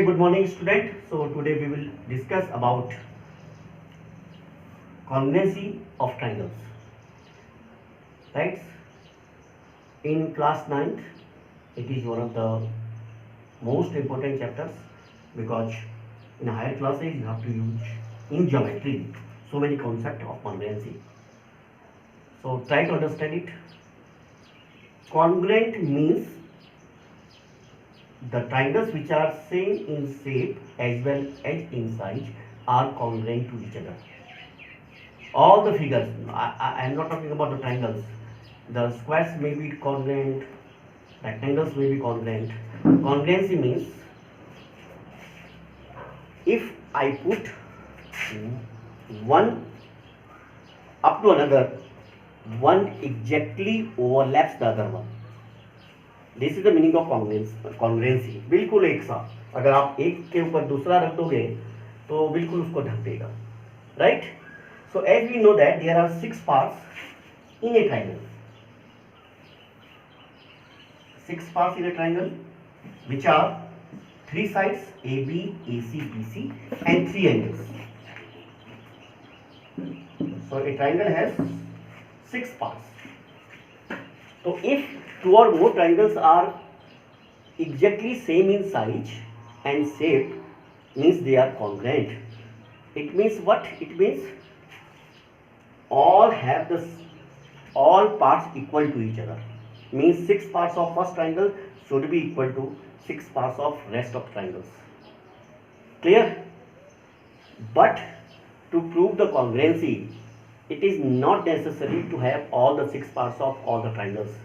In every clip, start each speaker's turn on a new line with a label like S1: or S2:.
S1: good morning student. So today we will discuss about congruency of triangles. Right? In class 9th, it is one of the most important chapters because in higher classes you have to use in geometry so many concepts of congruency. So try to understand it. Congruent means the triangles which are same in shape as well as in size are congruent to each other. All the figures, I am not talking about the triangles. The squares may be congruent, rectangles may be congruent. Congruency means if I put one up to another, one exactly overlaps the other one. This is the meaning of congruency. बिल्कुल एक सा अगर आप एक के ऊपर दूसरा रख दोगे तो बिल्कुल उसको ढक देगा. Right. So as we know that there are 6 parts in a triangle. 6 parts in a triangle which are 3 sides AB, AC, BC and 3 angles. So a triangle has 6 parts. So if two or more triangles are exactly same in size and shape, means they are congruent. It means what? It means all have all parts equal to each other. Means 6 parts of first triangle should be equal to 6 parts of rest of triangles. Clear? But to prove the congruency, it is not necessary to have all the 6 parts of all the triangles.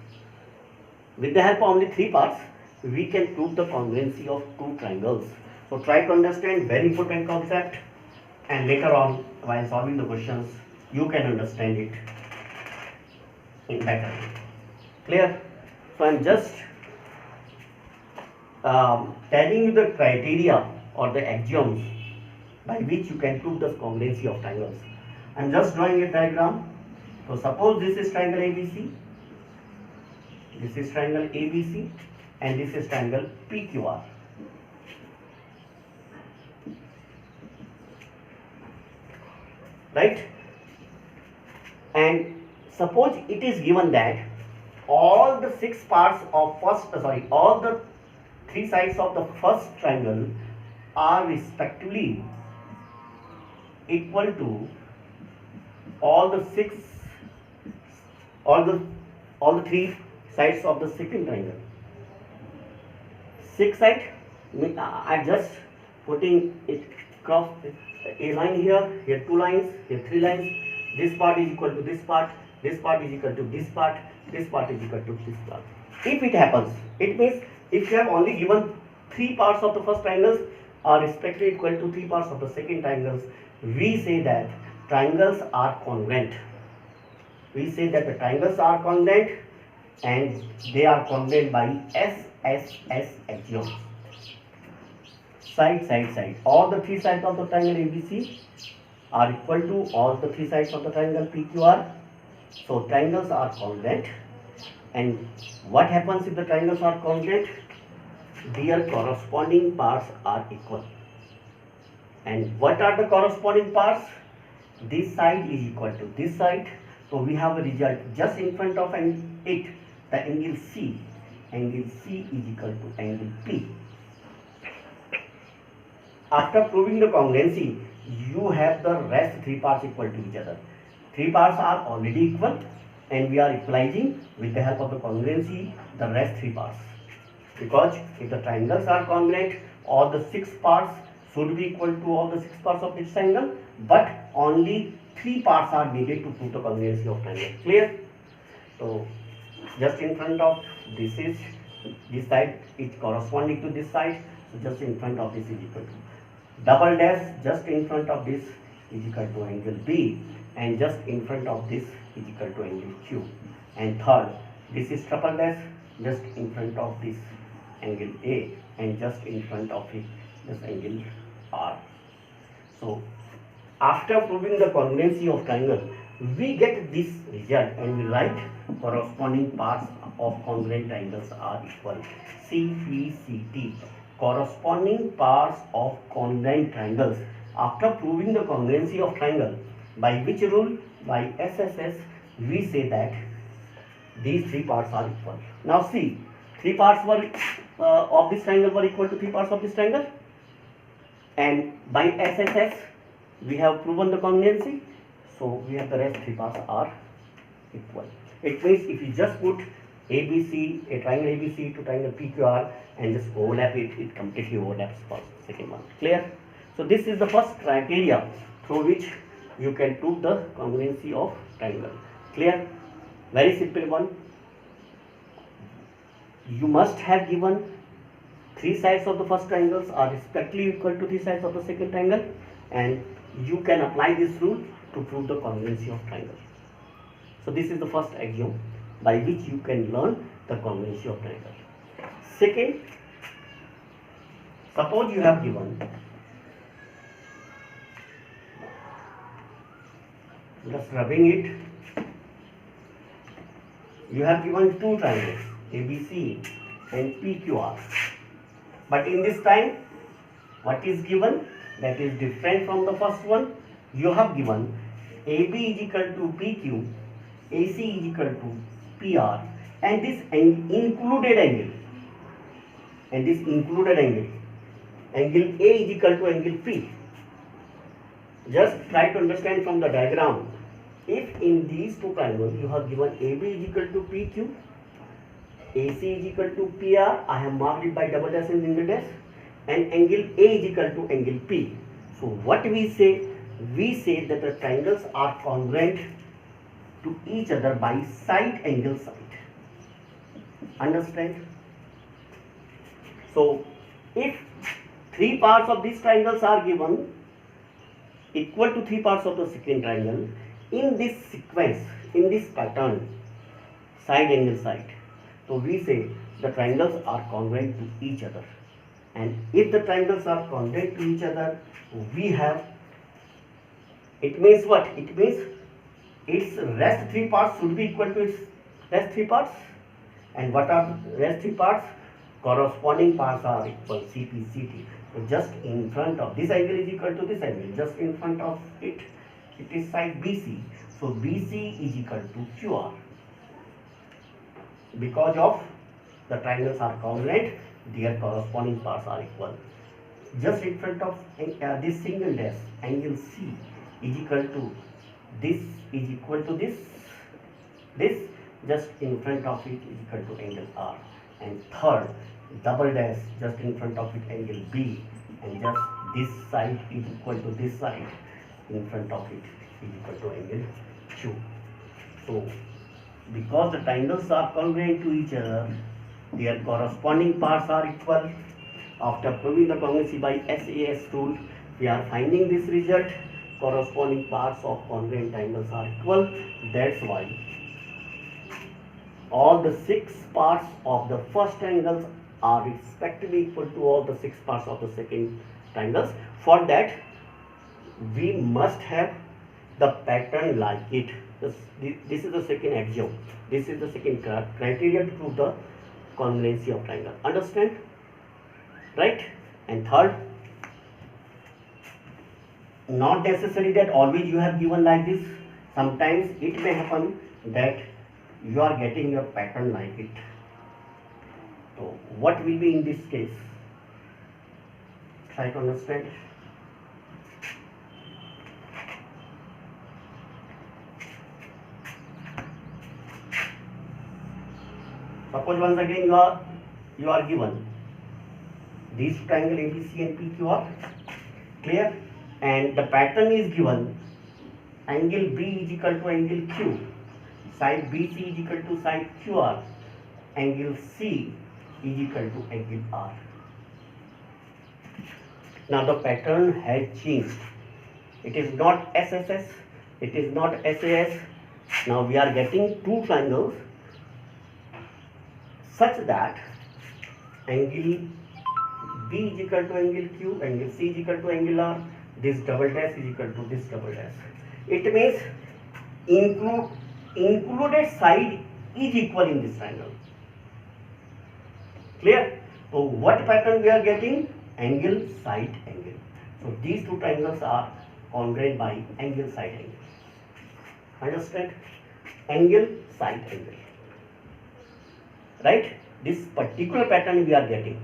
S1: With the help of only 3 parts, we can prove the congruency of 2 triangles. So try to understand very important concept, and later on while solving the questions you can understand it in better. Clear? So I am just telling you the criteria or the axioms by which you can prove the congruency of triangles. I am just drawing a diagram. So suppose this is triangle ABC. This is triangle ABC and this is triangle PQR. Right? And suppose it is given that all the 6 parts of all the 3 sides of the first triangle are respectively equal to all the 3 sides of the second triangle. 6 sides, I am just putting it across a line here, here 2 lines, here 3 lines. This part is equal to this part is equal to this part is equal to this part. If it happens, it means if you have only given 3 parts of the first triangles are respectively equal to 3 parts of the second triangles, we say that triangles are congruent. We say that the triangles are congruent and they are congruent by SSS axiom. Side. All the 3 sides of the triangle ABC are equal to all the 3 sides of the triangle PQR. So triangles are congruent. And what happens if the triangles are congruent? Their corresponding parts are equal. And what are the corresponding parts? This side is equal to this side. So we have a result just in front of it. The angle C is equal to angle P. After proving the congruency, you have the rest 3 parts equal to each other. 3 parts are already equal and we are equalizing with the help of the congruency the rest 3 parts. Because if the triangles are congruent, all the 6 parts should be equal to all the 6 parts of each triangle, but only 3 parts are needed to prove the congruency of triangle. Clear? So just in front of this side is corresponding to this side, so just in front of this is equal to double dash, just in front of this is equal to angle B, and just in front of this is equal to angle Q. And third, this is triple dash, just in front of this angle A, and just in front of it this angle R. So after proving the congruency of triangle, we get this result and we write corresponding parts of congruent triangles are equal. CPCT corresponding parts of congruent triangles. After proving the congruency of triangle, by which rule? By SSS, we say that these three parts are equal. Now see, three parts were of this triangle were equal to three parts of this triangle, and by SSS we have proven the congruency, so we have the rest three parts are equal. It means if you just put ABC, a triangle ABC to triangle PQR and just overlap it, it completely overlaps for the second one. Clear? So this is the first criteria through which you can prove the congruency of triangle. Clear? Very simple one. You must have given three sides of the first triangles are respectively equal to three sides of the second triangle, and you can apply this rule to prove the congruency of triangle. So this is the first axiom by which you can learn the congruency of triangle. Second, suppose you have given, just rubbing it, you have given two triangles ABC and PQR, but in this time what is given that is different from the first one. You have given AB is equal to PQ, AC is equal to PR, and this included angle, angle A is equal to angle P. Just try to understand from the diagram. If in these two triangles you have given AB is equal to PQ, AC is equal to PR, I have marked it by double dash and single dash, and angle A is equal to angle P. So what we say? We say that the triangles are congruent to each other by side angle side. Understand? So if three parts of these triangles are given equal to three parts of the second triangle, in this sequence, in this pattern, side angle side, so we say the triangles are congruent to each other. And if the triangles are congruent to each other, we have, it means what? It means its rest three parts should be equal to its rest three parts. And what are rest three parts? Corresponding parts are equal, CP, CT. So just in front of this angle is equal to this angle, just in front of it, it is side BC. So BC is equal to QR. Because of the triangles are congruent, their corresponding parts are equal. Just in front of this single dash, angle C is equal to this, is equal to this, just in front of it is equal to angle R. And third, double dash, just in front of it angle B, and just this side is equal to this side, in front of it is equal to angle Q. So because the triangles are congruent to each other, their corresponding parts are equal. After proving the congruency by SAS rule, we are finding this result. Corresponding parts of congruent triangles are equal. That's why all the six parts of the first triangles are respectively equal to all the six parts of the second triangles. For that, we must have the pattern like it. This is the second axiom. This is the second criteria to prove the congruency of triangle. Understand? Right? And third, not necessary that always you have given like this. Sometimes it may happen that you are getting your pattern like it. So what will be in this case? Try to understand. Suppose once again you are given these triangle ABC and PQR, clear, and the pattern is given angle B is equal to angle Q, side BC is equal to side QR, angle C is equal to angle R. Now the pattern has changed. It is not SSS, it is not SAS. Now we are getting two triangles such that angle B is equal to angle Q, angle C is equal to angle R, this double dash is equal to this double dash. It means included side is equal in this triangle. Clear? So what pattern we are getting? Angle, side, angle. So these two triangles are congruent by angle, side, angle. Understand? Angle, side, angle. Right? This particular pattern we are getting.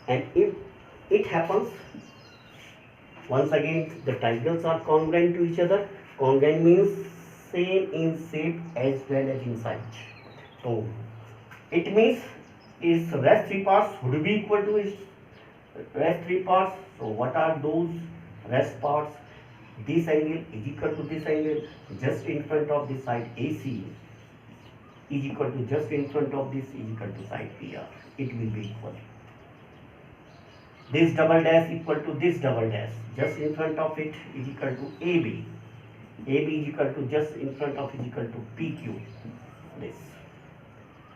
S1: And if it happens, once again the triangles are congruent to each other. Congruent means same in shape as well as in size. So it means its rest three parts would be equal to its rest three parts. So what are those rest parts? This angle is equal to this angle just in front of this side AC is equal to just in front of this is equal to side PR. It will be equal. This double dash equal to this double dash just in front of it is equal to AB. AB is equal to just in front of is equal to PQ. This.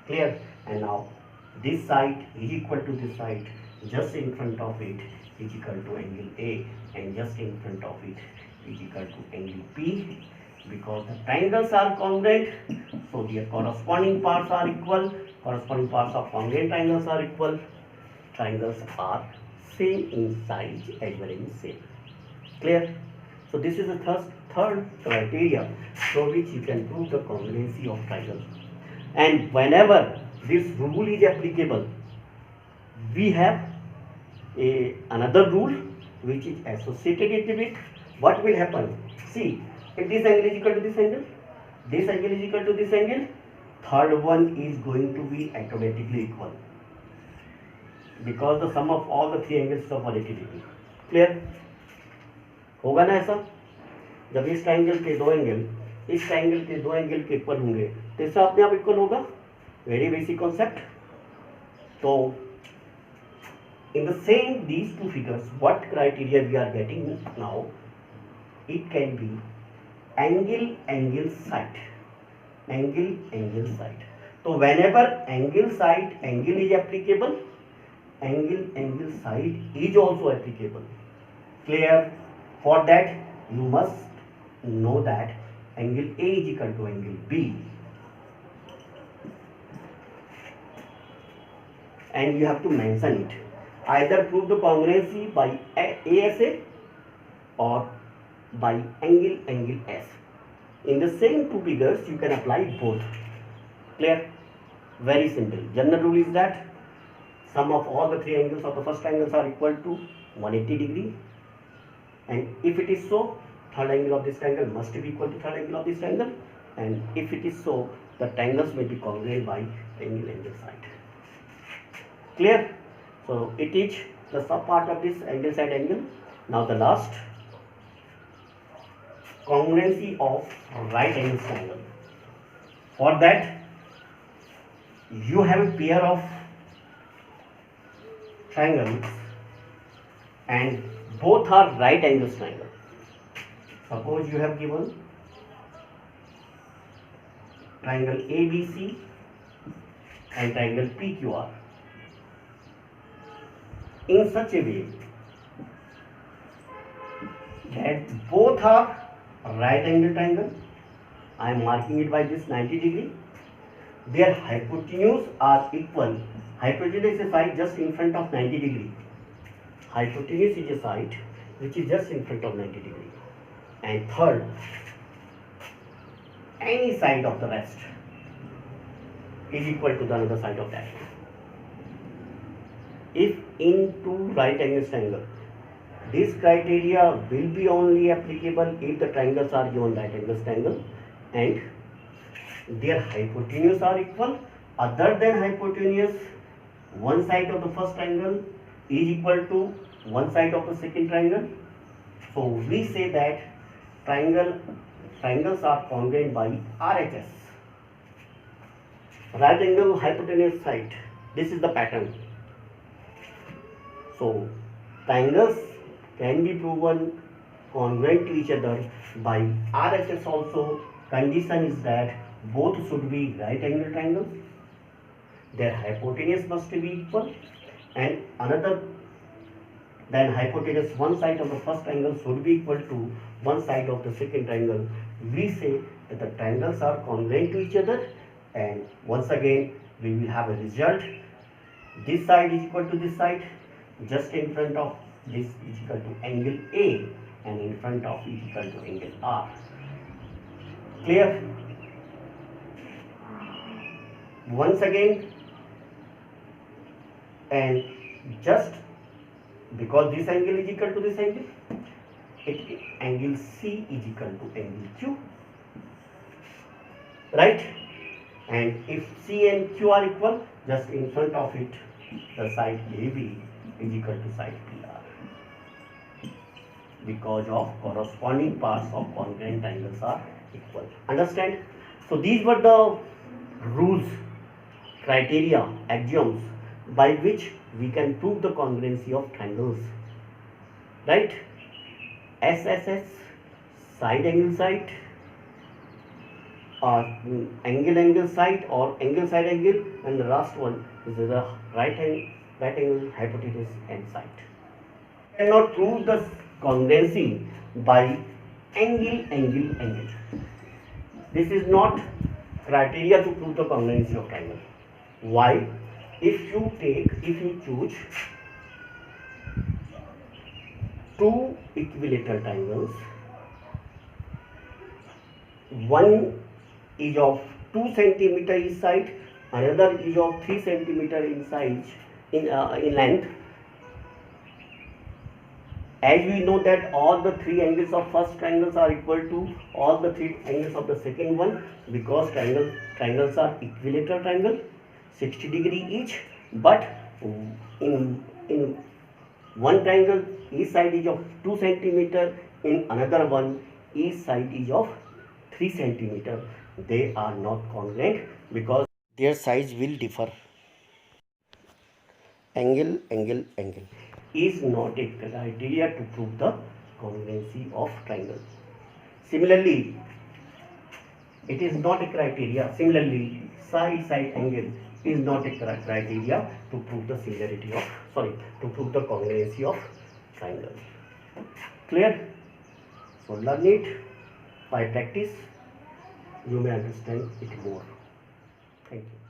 S1: Clear? And now this side is equal to this side just in front of it is equal to angle A, and just in front of it is equal to angle P. Because the triangles are congruent, so their corresponding parts are equal. Corresponding parts of congruent triangles are equal. Triangles are same in size as well as in shape. Clear? So this is the third criteria through which you can prove the congruency of triangles. And whenever this rule is applicable, we have another rule which is associated with it. What will happen? See, if this angle is equal to this angle is equal to this angle, third one is going to be automatically equal, because the sum of all the three angles is of 180 degree. Clear? होगा ना ऐसा? जब इस triangle के दो angle इस triangle के दो एंगल के इक्वल होंगे तो इससे अपने आप इक्वल होगा. Very basic concept. तो in the same these two figures, what criteria we are getting now? It can be angle side, angle side. So whenever angle side angle is applicable, angle side is also applicable. Clear? For that you must know that angle A is equal to angle B, and you have to mention it. Either prove the congruency by ASA or by angle S. In the same two figures you can apply both. Clear? Very simple. General rule is that sum of all the three angles of the first triangles are equal to 180 degree, and if it is so, third angle of this triangle must be equal to third angle of this triangle, and if it is so, the triangles may be congruent by angle side. Clear? So it is the sub part of this angle side angle. Now the last, congruency of right angle triangle. For that you have a pair of triangles and both are right angle triangle. Suppose you have given triangle ABC and triangle PQR in such a way that both are right angle triangle. I am marking it by this 90 degree. Their hypotenuse are equal. Hypotenuse is a side just in front of 90 degree. Hypotenuse is a side which is just in front of 90 degree. And third, any side of the rest is equal to the another side of that. If in two right angle triangle, this criteria will be only applicable if the triangles are given right angle triangle and their hypotenuse are equal. Other than hypotenuse, one side of the first triangle is equal to one side of the second triangle. So we say that triangles are congruent by RHS. Right angle hypotenuse side. This is the pattern. So triangles can be proven congruent to each other by RHS also. Condition is that both should be right angle triangles. Their hypotenuse must be equal, and another then hypotenuse one side of the first triangle should be equal to one side of the second triangle. We say that the triangles are congruent to each other, and once again we will have a result this side is equal to this side, just in front of this is equal to angle A, and in front of is equal to angle R. Clear? Once again, and just because this angle is equal to this angle, angle C is equal to angle Q, right? And if C and Q are equal, just in front of it, the side AB is equal to side PR, because of corresponding parts of congruent angles are equal. Understand? So these were the rules, criteria, axioms by which we can prove the congruency of triangles, right? SSS, side angle side, angle side or angle side angle, and the last one is the right angle hypotenuse and side. You cannot prove the congruency by angle. This is not criteria to prove the congruency of triangle. Why? If you choose two equilateral triangles, one is of 2 centimeter each side, another is of 3 centimeter in size in length. As we know that all the three angles of first triangles are equal to all the three angles of the second one, because triangles are equilateral triangle, 60 degree each, but in one triangle each side is of 2 centimeter, in another one each side is of 3 centimeter. They are not congruent because their size will differ. Angle is not a criteria to prove the congruency of triangle. Similarly, it is not a criteria. Similarly, side angle is not a criteria to prove the to prove the congruency of triangle. Clear? So learn it by practice. You may understand it more. Thank you.